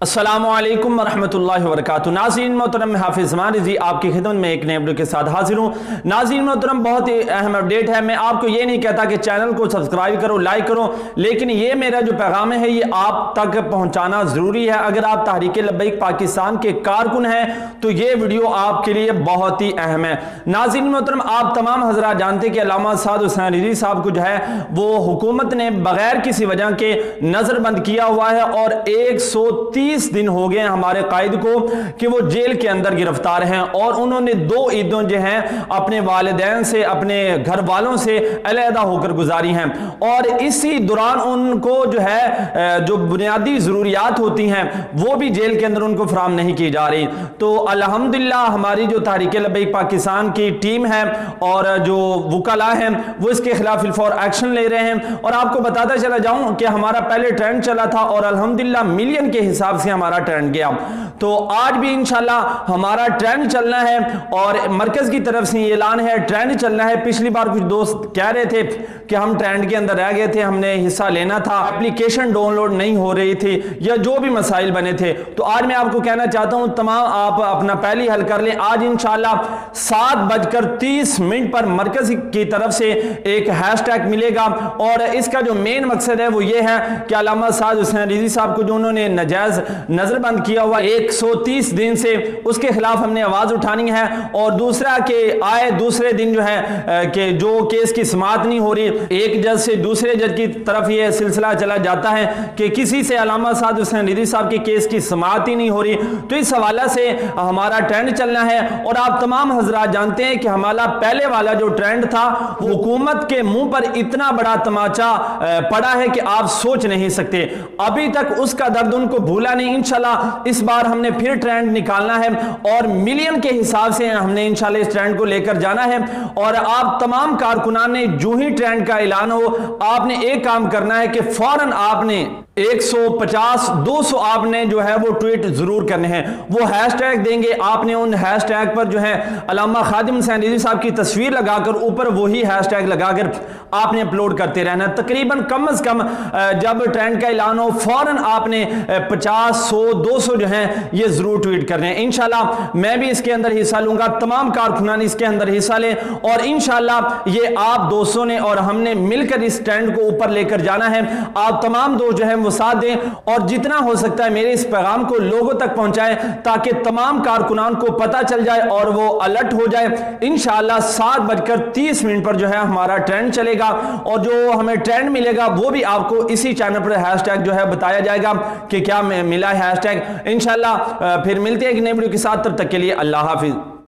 السلام علیکم ورحمۃ اللہ وبرکاتہ۔ ناظرین محترم، حافظ زمان رضی آپ کی خدمت میں ایک نئے ویڈیو کے ساتھ حاضر ہوں۔ ناظرین محترم، بہت ہی اہم اپڈیٹ ہے۔ میں آپ کو یہ نہیں کہتا کہ چینل کو سبسکرائب کرو، لائک کرو، لیکن یہ میرا جو پیغام ہے یہ آپ تک پہنچانا ضروری ہے۔ اگر آپ تحریک لبیک پاکستان کے کارکن ہیں تو یہ ویڈیو آپ کے لیے بہت ہی اہم ہے۔ ناظرین محترم، آپ تمام حضرات جانتے کہ علامہ سعد حسین رضوی صاحب کو جو ہے وہ حکومت نے بغیر کسی وجہ کے نظر بند کیا ہوا ہے، اور 130 دن ہو گئے ہمارے قائد کو کہ وہ جیل کے اندر گرفتار ہیں، اور انہوں نے 2 عیدوں جو ہیں اپنے والدین سے، اپنے گھر والوں سے علیحدہ ہو کر گزاری ہیں، اور اسی دوران ان کو جو ہے جو بنیادی ضروریات ہوتی ہیں وہ بھی جیل کے اندر ان کو فراہم نہیں کی جا رہی۔ تو الحمدللہ ہماری جو تحریک لبیک پاکستان کی ٹیم ہے اور جو وکلاء ہیں وہ اس کے خلاف الفور ایکشن لے رہے ہیں، اور آپ کو بتاتا چلا جاؤں کہ ہمارا پہلے ٹرینڈ چلا تھا اور الحمدللہ ملین کے حساب سے ہمارا ٹرینڈ گیا، تو آج بھی انشاءاللہ ہمارا ٹرینڈ چلنا ہے، اور مرکز کی طرف سے یہ اعلان ہے ٹرینڈ چلنا ہے۔ پچھلی بار کچھ دوست کہہ رہے تھے کہ ہم ٹرینڈ کے اندر رہ گئے تھے، ہم نے حصہ لینا تھا، اپلیکیشن ڈاؤن لوڈ نہیں ہو رہی تھی، یا جو بھی مسائل بنے تھے، تو آج میں آپ کو کہنا چاہتا ہوں تمام آپ اپنا پہلی حل کر لیں۔ آج انشاءاللہ 7:30 پر مرکز کی طرف سے ایک ہیش ٹیگ ملے گا، اور اس کا جو مین مقصد ہے وہ یہ ہے کہ علامہ سعد حسین رضوی صاحب کو جو انہوں نے ناجائز نظر بند کیا ہوا 130 دن سے، اس کے خلاف ہم نے آواز اٹھانی ہے، اور دوسرا کہ آئے دوسرے دن جو ہے کہ جو کیس کی سماعت نہیں ہو رہی، ایک جج سے دوسرے جج کی طرف یہ سلسلہ چلا جاتا ہے کہ کسی سے علامہ سعد حسین رضوی صاحب کے کیس کی سماعت ہی نہیں ہو رہی، تو اس حوالہ سے ہمارا ٹرینڈ چلنا ہے۔ اور آپ تمام حضرات جانتے ہیں کہ ہمارا پہلے والا جو ٹرینڈ تھا وہ حکومت کے منہ پر اتنا بڑا تماچا پڑا ہے کہ آپ سوچ نہیں سکتے، ابھی تک اس کا درد ان کو بھولا نہیں۔ انشاءاللہ اس بار ہم نے پھر ٹرینڈ نکالنا ہے، اور ملین کے حساب سے ہم نے انشاءاللہ اس ٹرینڈ کو لے کر جانا ہے، اور آپ تمام کارکنان نے جو ہی ٹرینڈ کا اعلان ہو، آپ نے ایک کام کرنا ہے کہ فوراً آپ نے 150 200 آپ نے جو ہے وہ ٹویٹ ضرور کرنے ہیں، وہ ہیش ٹیگ دیں گے، آپ نے ان ہیش ٹیگ پر جو ہے علامہ خادم حسین رضوی صاحب کی تصویر لگا کر اوپر وہی ہیش ٹیگ لگا کر آپ نے اپلوڈ کرتے رہنا۔ تقریباً کم از کم جب ٹرینڈ کا اعلان ہو فوراً آپ نے 50 100 200 جو ہیں یہ ضرور ٹویٹ کرنے ہیں۔ انشاءاللہ میں بھی اس کے اندر حصہ لوں گا، تمام کارکنان اس کے اندر حصہ لیں، اور انشاءاللہ یہ آپ دوستوں نے اور ہم نے مل کر اس ٹرینڈ کو اوپر لے کر جانا ہے۔ آپ تمام دوست جو ہیں وہ ساتھ دیں، اور جتنا ہو سکتا ہے میرے اس پیغام کو لوگوں تک پہنچائیں تاکہ تمام کارکنان کو پتہ چل جائے اور وہ الرٹ ہو جائے۔ انشاءاللہ 7:30 پر جو ہے ہمارا ٹرینڈ چلے گا، اور جو ہمیں ٹرینڈ ملے گا وہ بھی آپ کو اسی چینل پر ہیش ٹیگ جو ہے بتایا جائے گا کہ کیا ملا ہے ہیش ٹیگ۔ انشاءاللہ پھر ملتے ہیں ایک نئے ویڈیو کے ساتھ، تب تک کے لیے اللہ حافظ۔